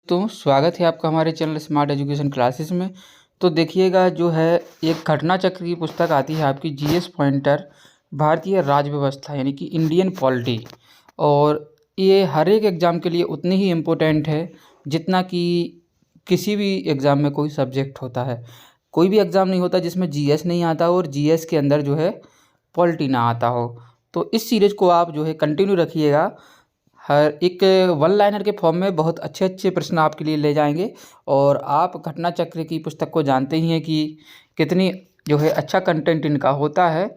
तो स्वागत है आपका हमारे चैनल स्मार्ट एजुकेशन क्लासेस में। तो देखिएगा जो है एक घटना चक्र की पुस्तक आती है आपकी जीएस पॉइंटर भारतीय राज्य व्यवस्था यानी कि इंडियन पॉलिटी। और ये हर एक एग्ज़ाम के लिए उतनी ही इम्पोर्टेंट है जितना कि किसी भी एग्ज़ाम में कोई सब्जेक्ट होता है। कोई भी एग्ज़ाम नहीं होता जिसमें जीएस नहीं आता हो और जीएस के अंदर जो है पॉलिटी ना आता हो। तो इस सीरीज़ को आप जो है कंटिन्यू रखिएगा। हर एक वन लाइनर के फॉर्म में बहुत अच्छे अच्छे प्रश्न आपके लिए ले जाएंगे। और आप घटना चक्र की पुस्तक को जानते ही हैं कि कितनी जो है अच्छा कंटेंट इनका होता है।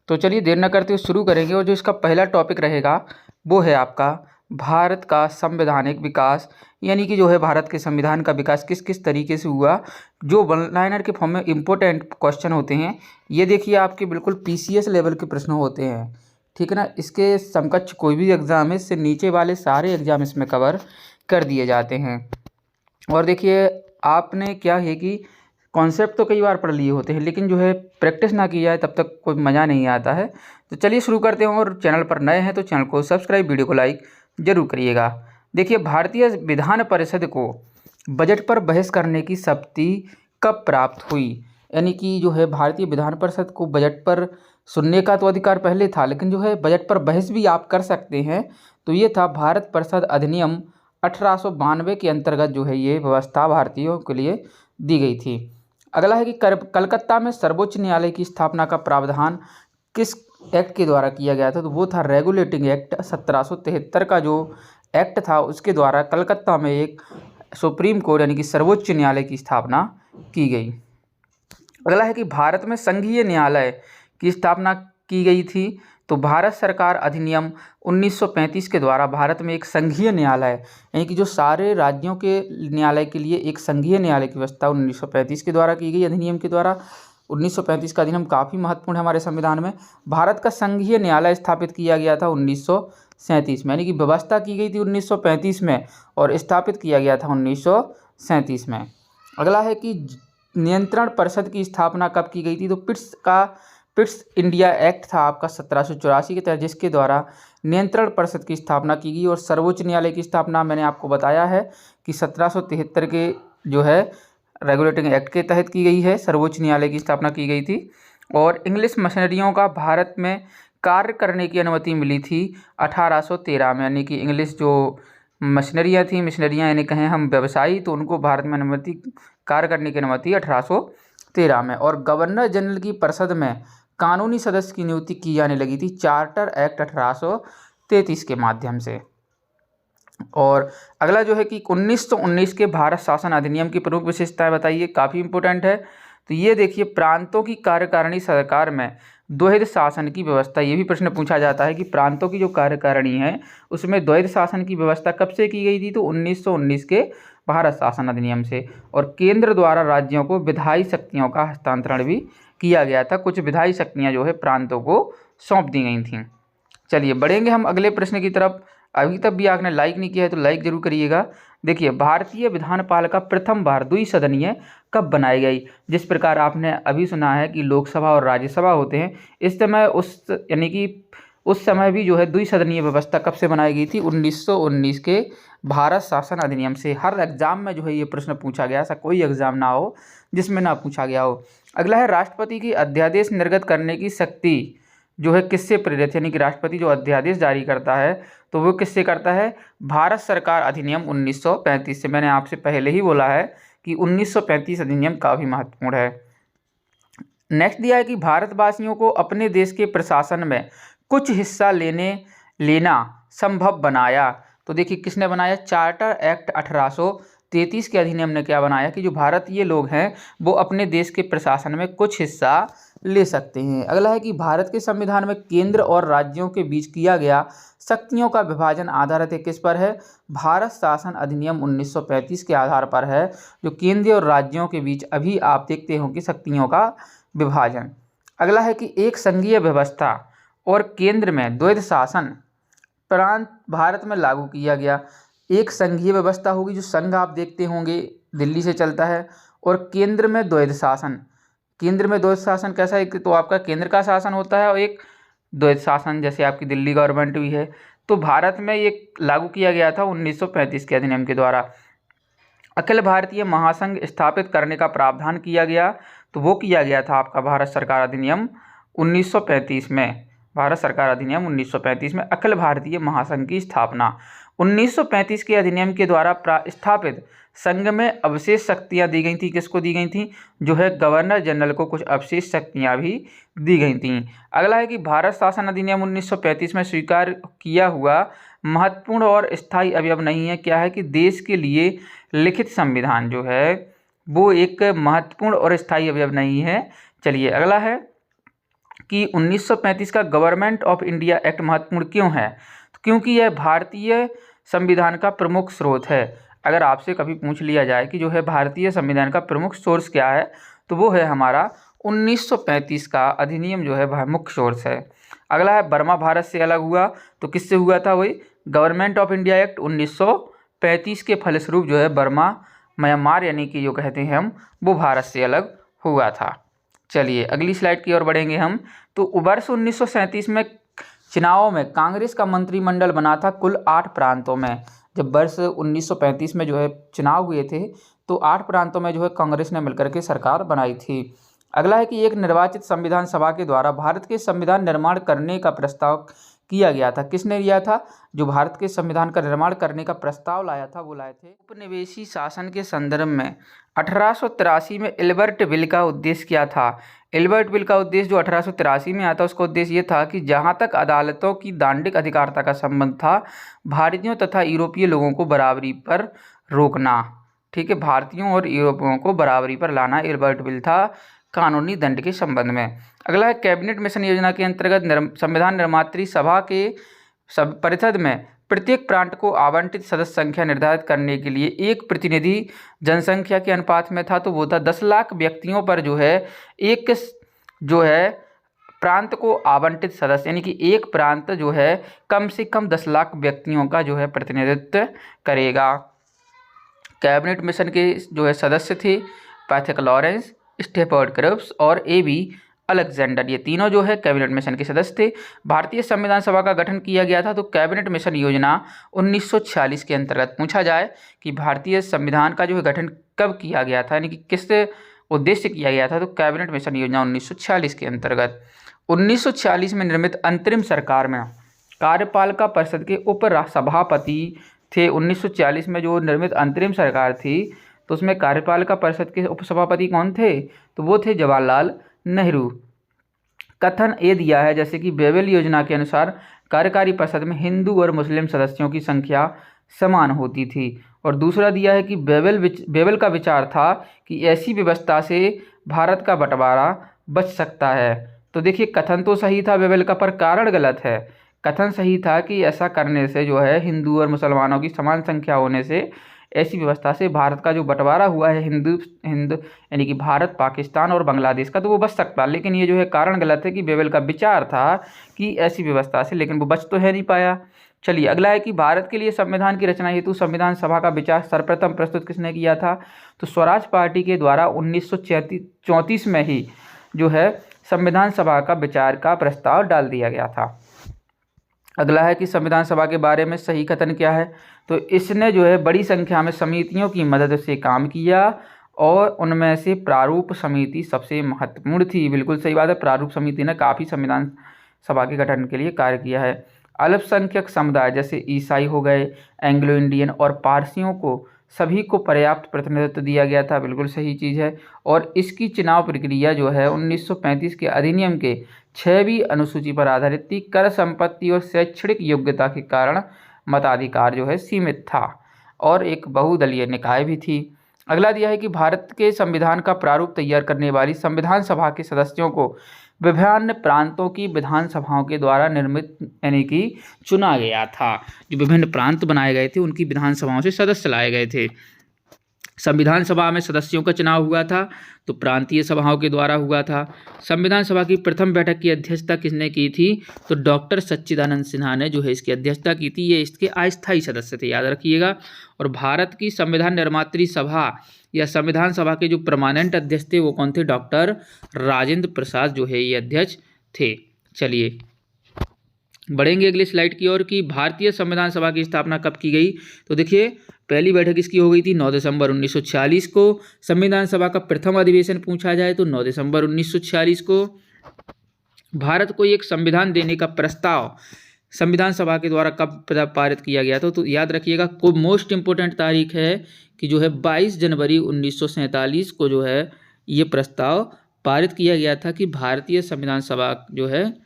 तो चलिए देर न करते हुए शुरू करेंगे। और जो इसका पहला टॉपिक रहेगा वो है आपका भारत का संवैधानिक विकास, यानी कि जो है भारत के संविधान का विकास किस किस तरीके से हुआ। जो वन लाइनर के फॉर्म में इम्पोर्टेंट क्वेश्चन होते हैं, ये देखिए आपके बिल्कुल पीसीएस लेवल के प्रश्न होते हैं, ठीक है ना। इसके समकक्ष कोई भी एग्ज़ाम है, इससे नीचे वाले सारे एग्ज़ाम इसमें कवर कर दिए जाते हैं। और देखिए आपने क्या है कि कॉन्सेप्ट तो कई बार पढ़ लिए होते हैं, लेकिन जो है प्रैक्टिस ना की जाए तब तक कोई मज़ा नहीं आता है। तो चलिए शुरू करते हैं। और चैनल पर नए हैं तो चैनल को सब्सक्राइब, वीडियो को लाइक ज़रूर करिएगा। देखिए भारतीय विधान परिषद को बजट पर बहस करने की शक्ति कब प्राप्त हुई, यानी कि जो है भारतीय विधान परिषद को बजट पर सुनने का तो अधिकार पहले था, लेकिन जो है बजट पर बहस भी आप कर सकते हैं। तो ये था भारत परिषद अधिनियम 1892 के अंतर्गत जो है ये व्यवस्था भारतीयों के लिए दी गई थी। अगला है कि कलकत्ता में सर्वोच्च न्यायालय की स्थापना का प्रावधान किस एक्ट के द्वारा किया गया था। तो वो था रेगुलेटिंग एक्ट 1773 का जो एक्ट था, उसके द्वारा कलकत्ता में एक सुप्रीम कोर्ट यानी कि सर्वोच्च न्यायालय की स्थापना की गई। अगला है कि भारत में संघीय न्यायालय की स्थापना की गई थी। तो भारत सरकार अधिनियम 1935 के द्वारा भारत में एक संघीय न्यायालय यानी कि जो सारे राज्यों के न्यायालय के लिए एक संघीय न्यायालय की व्यवस्था 1935 के द्वारा की गई, अधिनियम के द्वारा। 1935 का अधिनियम काफ़ी महत्वपूर्ण है हमारे संविधान में। भारत का संघीय न्यायालय स्थापित किया गया था 1937 में, यानी कि व्यवस्था की गई थी 1935 में और स्थापित किया गया था 1937 में। अगला है कि नियंत्रण परिषद की स्थापना कब की गई थी। तो पिट्स इंडिया एक्ट था आपका 1784 के तहत, जिसके द्वारा नियंत्रण परिषद की स्थापना की गई। और सर्वोच्च न्यायालय की स्थापना मैंने आपको बताया है कि 1773 के जो है रेगुलेटिंग एक्ट के तहत की गई है, सर्वोच्च न्यायालय की स्थापना की गई थी। और इंग्लिश मशीनरियों का भारत में कार्य करने की अनुमति मिली थी 1813 में, यानी कि इंग्लिश जो मिशनरियाँ यानी कहें हम व्यवसायी, तो उनको भारत में अनुमति कार्य करने की अनुमति 1813 में। और गवर्नर जनरल की परिषद में कानूनी सदस्य की नियुक्ति की जाने लगी थी चार्टर एक्ट 1833 के माध्यम से। और अगला जो है कि 1919 के भारत शासन अधिनियम की प्रमुख विशेषताएं बताइए, काफ़ी इंपॉर्टेंट है। तो ये देखिए प्रांतों की कार्यकारिणी सरकार में द्वैध शासन की व्यवस्था, ये भी प्रश्न पूछा जाता है कि प्रांतों की जो कार्यकारिणी है उसमें द्वैध शासन की व्यवस्था कब से की गई थी। तो 1919 के भारत शासन अधिनियम से। और केंद्र द्वारा राज्यों को विधायी शक्तियों का हस्तांतरण भी किया गया था, कुछ विधायी शक्तियाँ जो है प्रांतों को सौंप दी गई थीं। चलिए बढ़ेंगे हम अगले प्रश्न की तरफ। अभी तक भी आपने लाइक नहीं किया है तो लाइक जरूर करिएगा। देखिए भारतीय विधानपालिका प्रथम बार द्विसदनीय कब बनाई गई। जिस प्रकार आपने अभी सुना है कि लोकसभा और राज्यसभा होते हैं, इस समय यानी कि उस समय भी जो है द्विसदनीय व्यवस्था कब से बनाई गई थी, 1919 के भारत शासन अधिनियम से। हर एग्जाम में जो है ये प्रश्न पूछा गया, ऐसा कोई एग्जाम ना हो जिसमें ना पूछा गया हो। अगला है राष्ट्रपति की अध्यादेश निर्गत करने की शक्ति जो है किससे प्रेरित, यानी कि राष्ट्रपति जो अध्यादेश जारी करता है तो वो किससे करता है, भारत सरकार अधिनियम 1935 से। मैंने आपसे पहले ही बोला है कि 1935 अधिनियम काफ़ी महत्वपूर्ण है। नेक्स्ट दिया है कि भारतवासियों को अपने देश के प्रशासन में कुछ हिस्सा लेना संभव बनाया। तो देखिए किसने बनाया, चार्टर एक्ट 1833 के अधिनियम ने क्या बनाया कि जो भारतीय लोग हैं वो अपने देश के प्रशासन में कुछ हिस्सा ले सकते हैं। अगला है कि भारत के संविधान में केंद्र और राज्यों के बीच किया गया शक्तियों का विभाजन आधारित है किस पर है, भारत शासन अधिनियम 1935 के आधार पर है, जो केंद्र और राज्यों के बीच अभी आप देखते हो कि शक्तियों का विभाजन। अगला है कि एक संघीय व्यवस्था और केंद्र में द्वैध शासन प्रांत भारत में लागू किया गया। एक संघीय व्यवस्था होगी, जो संघ आप देखते होंगे दिल्ली से चलता है, और केंद्र में द्वैध शासन। केंद्र में द्वैध शासन कैसा है, तो आपका केंद्र का शासन होता है और एक द्वैध शासन जैसे आपकी दिल्ली गवर्नमेंट भी है। तो भारत में ये लागू किया गया था 1935 के अधिनियम के द्वारा। अखिल भारतीय महासंघ स्थापित करने का प्रावधान किया गया, तो वो किया गया था आपका भारत सरकार अधिनियम 1935 में। भारत सरकार अधिनियम 1935 में अखिल भारतीय महासंघ की स्थापना। 1935 के अधिनियम के द्वारा स्थापित संघ में अवशेष शक्तियां दी गई थी। किसको दी गई थी? जो है गवर्नर जनरल को कुछ अवशेष शक्तियां भी दी गई थी। अगला है कि भारत शासन अधिनियम 1935 में स्वीकार किया हुआ महत्वपूर्ण और स्थायी अवयव नहीं है। क्या है? कि देश के लिए लिखित संविधान जो है वो एक महत्वपूर्ण और स्थायी अवयव नहीं है। चलिए अगला है कि 1935 का गवर्नमेंट ऑफ इंडिया एक्ट महत्वपूर्ण क्यों है? तो क्योंकि यह भारतीय संविधान का प्रमुख स्रोत है। अगर आपसे कभी पूछ लिया जाए कि जो है भारतीय संविधान का प्रमुख सोर्स क्या है, तो वो है हमारा 1935 का अधिनियम जो है मुख्य सोर्स है। अगला है बर्मा भारत से अलग हुआ, तो किससे हुआ था? वही गवर्नमेंट ऑफ इंडिया एक्ट 1935 के फलस्वरूप जो है बर्मा म्यांमार यानी कि जो कहते हैं हम, वो भारत से अलग हुआ था। चलिए अगली स्लाइड की ओर बढ़ेंगे हम। तो वर्ष 1937 में चुनाव में कांग्रेस का मंत्रिमंडल बना था कुल 8 प्रांतों में। जब वर्ष 1935 में जो है चुनाव हुए थे, तो 8 प्रांतों में जो है कांग्रेस ने मिलकर के सरकार बनाई थी। अगला है कि एक निर्वाचित संविधान सभा के द्वारा भारत के संविधान निर्माण करने का प्रस्ताव किया गया था। किसने लिया था? जो भारत के संविधान का निर्माण करने का प्रस्ताव लाया था वो लाए थे उपनिवेशी शासन के संदर्भ में। 1883 में एल्बर्ट बिल का उद्देश्य क्या था? एल्बर्ट बिल का उद्देश्य जो 1883 में आता, उसका उद्देश्य ये था कि जहाँ तक अदालतों की दांडिक अधिकारिता का संबंध था, भारतीयों तथा यूरोपीय लोगों को बराबरी पर रोकना। ठीक है, भारतीयों और यूरोपियों को बराबरी पर लाना एल्बर्ट बिल था कानूनी दंड के संबंध में। अगला है कैबिनेट मिशन योजना के अंतर्गत संविधान निर्मात्री सभा के परिषद में प्रत्येक प्रांत को आवंटित सदस्य संख्या निर्धारित करने के लिए एक प्रतिनिधि जनसंख्या के अनुपात में था, तो वो था 10 लाख व्यक्तियों पर जो है एक जो है प्रांत को आवंटित सदस्य, यानी कि एक प्रांत जो है कम से कम 10 लाख व्यक्तियों का जो है प्रतिनिधित्व करेगा। कैबिनेट मिशन के जो है सदस्य थे पैथिक लॉरेंस, स्टेफर्ड क्रिप्स और ए.बी. अलेक्जेंडर। ये तीनों जो है कैबिनेट मिशन के सदस्य थे। भारतीय संविधान सभा का गठन किया गया था, तो कैबिनेट मिशन योजना 1946 के अंतर्गत। पूछा जाए कि भारतीय संविधान का जो है गठन कब किया गया था, यानी कि किस उद्देश्य किया गया था, तो कैबिनेट मिशन योजना 1946 के अंतर्गत। 1946 में निर्मित अंतरिम सरकार में कार्यपालिका परिषद के उप सभापति थे। 1940 में जो निर्मित अंतरिम सरकार थी, तो उसमें कार्यपालिका परिषद के उपसभापति कौन थे? तो वो थे जवाहरलाल नेहरू। कथन ये दिया है जैसे कि बेबल योजना के अनुसार कार्यकारी परिषद में हिंदू और मुस्लिम सदस्यों की संख्या समान होती थी। और दूसरा दिया है कि बेबल का विचार था कि ऐसी व्यवस्था से भारत का बंटवारा बच सकता है। तो देखिए कथन तो सही था बेबल का, पर कारण गलत है। कथन सही था कि ऐसा करने से जो है हिंदू और मुसलमानों की समान संख्या होने से ऐसी व्यवस्था से भारत का जो बंटवारा हुआ है हिंद यानी कि भारत, पाकिस्तान और बांग्लादेश का, तो वो बच सकता। लेकिन ये जो है कारण गलत है कि बेबल का विचार था कि ऐसी व्यवस्था से, लेकिन वो बच तो है नहीं पाया। चलिए अगला है कि भारत के लिए संविधान की रचना हेतु संविधान सभा का विचार सर्वप्रथम प्रस्तुत किसने किया था? तो स्वराज पार्टी के द्वारा 1934 में ही जो है संविधान सभा का विचार का प्रस्ताव डाल दिया गया था। अगला है कि संविधान सभा के बारे में सही कथन क्या है? तो इसने जो है बड़ी संख्या में समितियों की मदद से काम किया और उनमें से प्रारूप समिति सबसे महत्वपूर्ण थी। बिल्कुल सही बात है, प्रारूप समिति ने काफ़ी संविधान सभा के गठन के लिए कार्य किया है। अल्पसंख्यक समुदाय जैसे ईसाई हो गए, एंग्लो इंडियन और पारसियों को सभी को पर्याप्त प्रतिनिधित्व दिया गया था। बिल्कुल सही चीज़ है। और इसकी चुनाव प्रक्रिया जो है 1935 के अधिनियम के 6वीं अनुसूची पर आधारित थी। कर, संपत्ति और शैक्षणिक योग्यता के कारण मताधिकार जो है सीमित था और एक बहुदलीय निकाय भी थी। अगला दिया है कि भारत के संविधान का प्रारूप तैयार करने वाली संविधान सभा के सदस्यों को विभिन्न प्रांतों की विधानसभाओं के द्वारा निर्मित यानी कि चुना गया था। जो विभिन्न प्रांत बनाए गए थे उनकी विधानसभाओं से सदस्य लाए गए थे। संविधान सभा में सदस्यों का चुनाव हुआ था तो प्रांतीय सभाओं के द्वारा हुआ था। संविधान सभा की प्रथम बैठक की अध्यक्षता किसने की थी? तो डॉक्टर सच्चिदानंद सिन्हा ने जो है इसकी अध्यक्षता की थी। ये इसके अस्थायी सदस्य थे, याद रखिएगा। और भारत की संविधान निर्मात्री सभा या संविधान सभा के जो परमानेंट अध्यक्ष थे वो कौन थे? डॉक्टर राजेंद्र प्रसाद जो है ये अध्यक्ष थे। चलिए बढ़ेंगे अगली स्लाइड की ओर कि भारतीय संविधान सभा की स्थापना कब की गई। तो देखिए पहली बैठक इसकी हो गई थी 9 दिसंबर 1946 को। संविधान सभा का प्रथम अधिवेशन पूछा जाए तो 9 दिसंबर 1946 को। भारत को एक संविधान देने का प्रस्ताव संविधान सभा के द्वारा कब पारित किया गया था। तो याद रखिएगा को मोस्ट इंपोर्टेंट तारीख है कि जो है 22 जनवरी 1947 को जो है ये प्रस्ताव पारित किया गया था कि भारतीय संविधान सभा जो है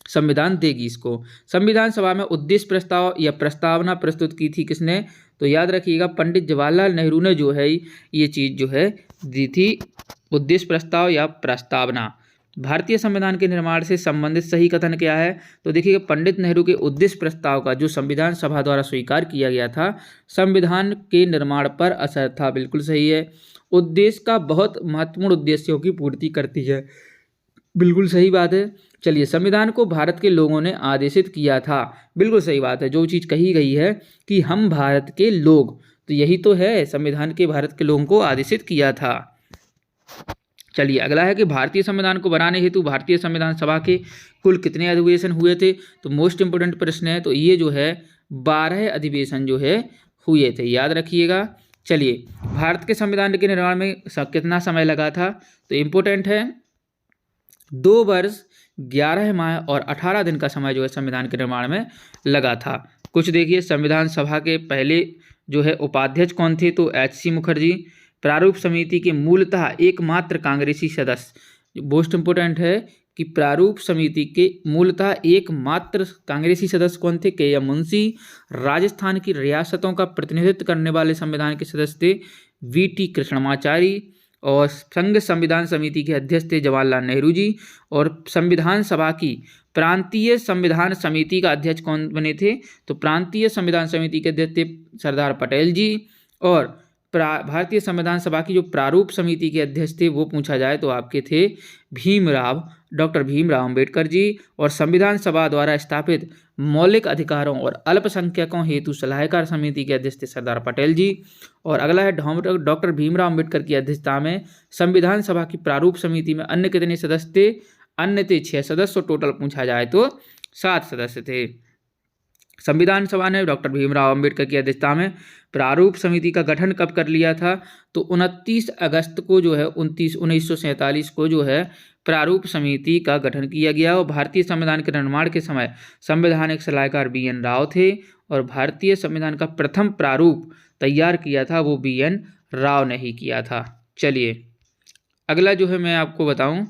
संविधान देगी इसको। संविधान सभा में उद्देश्य प्रस्ताव या प्रस्तावना प्रस्तुत की थी किसने। तो याद रखिएगा पंडित जवाहरलाल नेहरू ने जो है ये चीज़ जो है दी थी, उद्देश्य प्रस्ताव या प्रस्तावना। भारतीय संविधान के निर्माण से संबंधित सही कथन क्या है। तो देखिए पंडित नेहरू के उद्देश्य प्रस्ताव का जो संविधान सभा द्वारा स्वीकार किया गया था संविधान के निर्माण पर असर था, बिल्कुल सही है। उद्देश्य का बहुत महत्वपूर्ण उद्देश्यों की पूर्ति करती है, बिल्कुल सही बात है। चलिए संविधान को भारत के लोगों ने आदेशित किया था, बिल्कुल सही बात है। जो चीज़ कही गई है कि हम भारत के लोग, तो यही तो है संविधान के भारत के लोगों को आदेशित किया था। चलिए अगला है कि भारतीय संविधान को बनाने हेतु भारतीय संविधान सभा के कुल कितने अधिवेशन हुए थे। तो मोस्ट इंपोर्टेंट प्रश्न है, तो ये जो है 12 अधिवेशन जो है हुए थे, याद रखिएगा। चलिए भारत के संविधान के निर्माण में कितना समय लगा था। तो इम्पोर्टेंट है 2 वर्ष 11 माह और 18 दिन का समय जो है संविधान के निर्माण में लगा था। कुछ देखिए संविधान सभा के पहले जो है उपाध्यक्ष कौन थे। तो HC मुखर्जी। प्रारूप समिति के मूलतः एकमात्र कांग्रेसी सदस्य, मोस्ट इंपोर्टेंट है कि प्रारूप समिति के मूलतः एकमात्र कांग्रेसी सदस्य कौन थे। KM मुंशी। राजस्थान की रियासतों का प्रतिनिधित्व करने वाले संविधान के सदस्य थे VT कृष्णमाचारी। और संघ संविधान समिति के अध्यक्ष थे जवाहरलाल नेहरू जी। और संविधान सभा की प्रांतीय संविधान समिति का अध्यक्ष कौन बने थे। तो प्रांतीय संविधान समिति के अध्यक्ष थे सरदार पटेल जी। और भारतीय संविधान सभा की जो प्रारूप समिति के अध्यक्ष थे वो पूछा जाए तो आपके थे डॉक्टर भीमराव अंबेडकर जी। और संविधान सभा द्वारा स्थापित मौलिक अधिकारों और अल्पसंख्यकों हेतु सलाहकार समिति के अध्यक्ष थे सरदार पटेल जी। और अगला है डॉक्टर भीमराव अंबेडकर की अध्यक्षता में संविधान सभा की प्रारूप समिति में अन्य कितने सदस्य थे। अन्य थे 6 सदस्य, टोटल पूछा जाए तो 7 सदस्य थे। संविधान सभा ने डॉक्टर भीमराव अंबेडकर की अध्यक्षता में प्रारूप समिति का गठन कब कर लिया था। तो 29 अगस्त को जो है 1947 को जो है प्रारूप समिति का गठन किया गया। और भारतीय संविधान के निर्माण के समय संवैधानिक सलाहकार BN राव थे। और भारतीय संविधान का प्रथम प्रारूप तैयार किया था वो BN राव ने ही किया था। चलिए अगला जो है मैं आपको बताऊं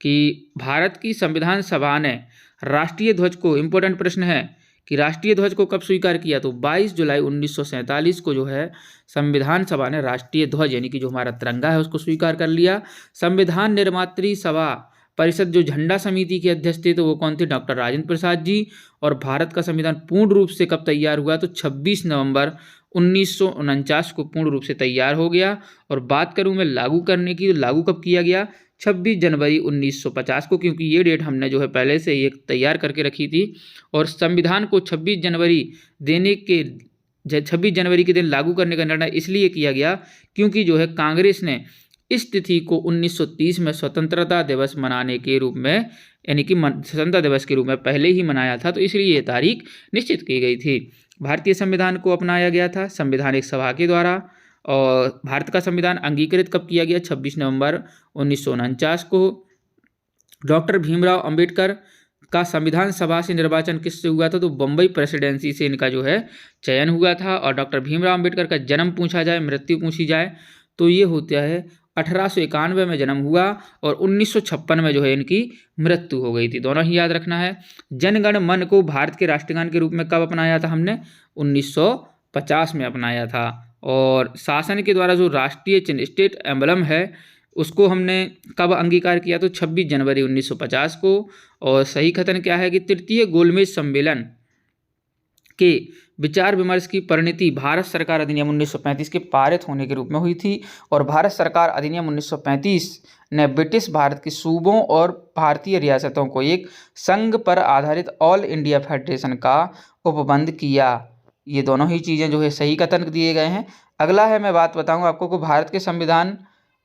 कि भारत की संविधान सभा ने राष्ट्रीय ध्वज को, इम्पोर्टेंट प्रश्न है कि राष्ट्रीय ध्वज को कब स्वीकार किया। तो 22 जुलाई 1947 को जो है संविधान सभा ने राष्ट्रीय ध्वज यानी कि जो हमारा तिरंगा है उसको स्वीकार कर लिया। संविधान निर्मात्री सभा परिषद जो झंडा समिति के अध्यक्ष थे तो वो कौन थे, डॉक्टर राजेंद्र प्रसाद जी। और भारत का संविधान पूर्ण रूप से कब तैयार हुआ, तो 26 नवंबर 1949 को पूर्ण रूप से तैयार हो गया। और बात करूं मैं लागू करने की, तो लागू कब किया गया, 26 जनवरी 1950 को, क्योंकि ये डेट हमने जो है पहले से ही तैयार करके रखी थी। और संविधान को 26 जनवरी के दिन लागू करने का निर्णय इसलिए किया गया क्योंकि जो है कांग्रेस ने इस तिथि को 1930 में स्वतंत्रता दिवस मनाने के रूप में, यानी कि स्वतंत्रता दिवस के रूप में पहले ही मनाया था, तो इसलिए ये तारीख निश्चित की गई थी। भारतीय संविधान को अपनाया गया था संवैधानिक सभा के द्वारा। और भारत का संविधान अंगीकृत कब किया गया, 26 नवंबर 1949 को। डॉक्टर भीमराव अंबेडकर का संविधान सभा से निर्वाचन किससे हुआ था, तो बम्बई प्रेसिडेंसी से इनका जो है चयन हुआ था। और डॉक्टर भीमराव अंबेडकर का जन्म पूछा जाए, मृत्यु पूछी जाए, तो ये होता है 1891 में जन्म हुआ और 1956 में जो है इनकी मृत्यु हो गई थी, दोनों ही याद रखना है। जनगण मन को भारत के राष्ट्रगान के रूप में कब अपनाया था हमने, 1950 में अपनाया था। और शासन के द्वारा जो राष्ट्रीय चिन्ह स्टेट एम्बलम है उसको हमने कब अंगीकार किया, तो 26 जनवरी 1950 को। और सही कथन क्या है कि तृतीय गोलमेज सम्मेलन के विचार विमर्श की परिणति भारत सरकार अधिनियम 1935 के पारित होने के रूप में हुई थी। और भारत सरकार अधिनियम 1935 ने ब्रिटिश भारत के सूबों और भारतीय रियासतों को एक संघ पर आधारित ऑल इंडिया फेडरेशन का उपबंध किया। ये दोनों ही चीज़ें जो है सही कथन दिए गए हैं। अगला है मैं बात बताऊं आपको कि भारत के संविधान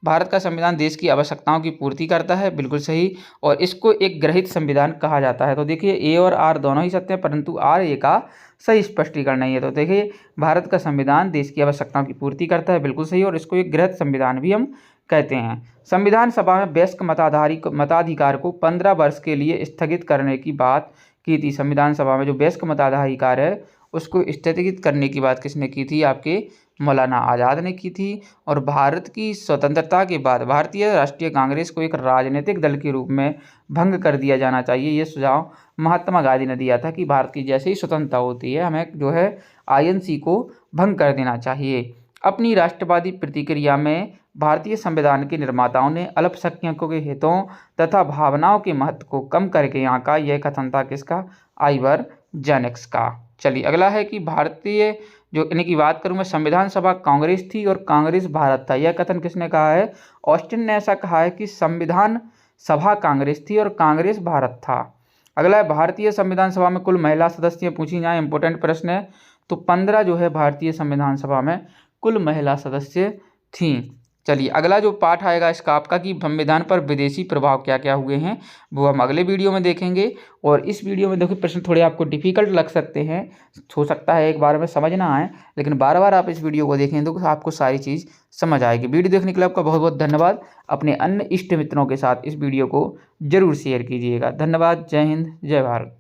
भारत का संविधान देश की आवश्यकताओं की पूर्ति करता है, बिल्कुल सही। और इसको एक ग्रहित संविधान कहा जाता है। तो देखिए ए और आर दोनों ही सत्य हैं, परंतु आर ए का सही स्पष्टीकरण नहीं है। तो देखिए भारत का संविधान देश की आवश्यकताओं की पूर्ति करता है, बिल्कुल सही। और इसको एक गृहीत संविधान भी हम कहते हैं। संविधान सभा में वयस्क मताधिकार को 15 वर्ष के लिए स्थगित करने की बात की थी। संविधान सभा में जो वयस्क मताधिकार है उसको स्थगित करने की बात किसने की थी? आपके मौलाना आज़ाद ने की थी। और भारत की स्वतंत्रता के बाद भारतीय राष्ट्रीय कांग्रेस को एक राजनीतिक दल के रूप में भंग कर दिया जाना चाहिए। ये सुझाव महात्मा गांधी ने दिया था कि भारत की जैसे ही स्वतंत्रता होती है हमें जो है आईएनसी को भंग कर देना चाहिए। अपनी राष्ट्रवादी प्रतिक्रिया में भारतीय संविधान के निर्माताओं ने अल्पसंख्यकों के हितों तथा भावनाओं के महत्व को कम करके यहाँ का यह कथन था किसका? आइवर जेनिक्स का। चलिए अगला है कि भारतीय जो यानी कि बात करूँ मैं, संविधान सभा कांग्रेस थी और कांग्रेस भारत था। यह कथन किसने कहा है? ऑस्टिन ने ऐसा कहा है कि संविधान सभा कांग्रेस थी और कांग्रेस भारत था। अगला है भारतीय संविधान सभा में कुल महिला सदस्य पूछी जाए, इंपॉर्टेंट प्रश्न है। तो 15 जो है भारतीय संविधान सभा में कुल महिला सदस्य थीं। चलिए अगला जो पाठ आएगा इसका आपका कि संविधान पर विदेशी प्रभाव क्या क्या हुए हैं वो हम अगले वीडियो में देखेंगे। और इस वीडियो में देखो प्रश्न थोड़े आपको डिफिकल्ट लग सकते हैं, हो सकता है एक बार में समझ ना आए, लेकिन बार बार आप इस वीडियो को देखें तो आपको सारी चीज़ समझ आएगी। वीडियो देखने के लिए आपका बहुत बहुत धन्यवाद। अपने अन्य इष्ट मित्रों के साथ इस वीडियो को जरूर शेयर कीजिएगा। धन्यवाद। जय हिंद, जय भारत।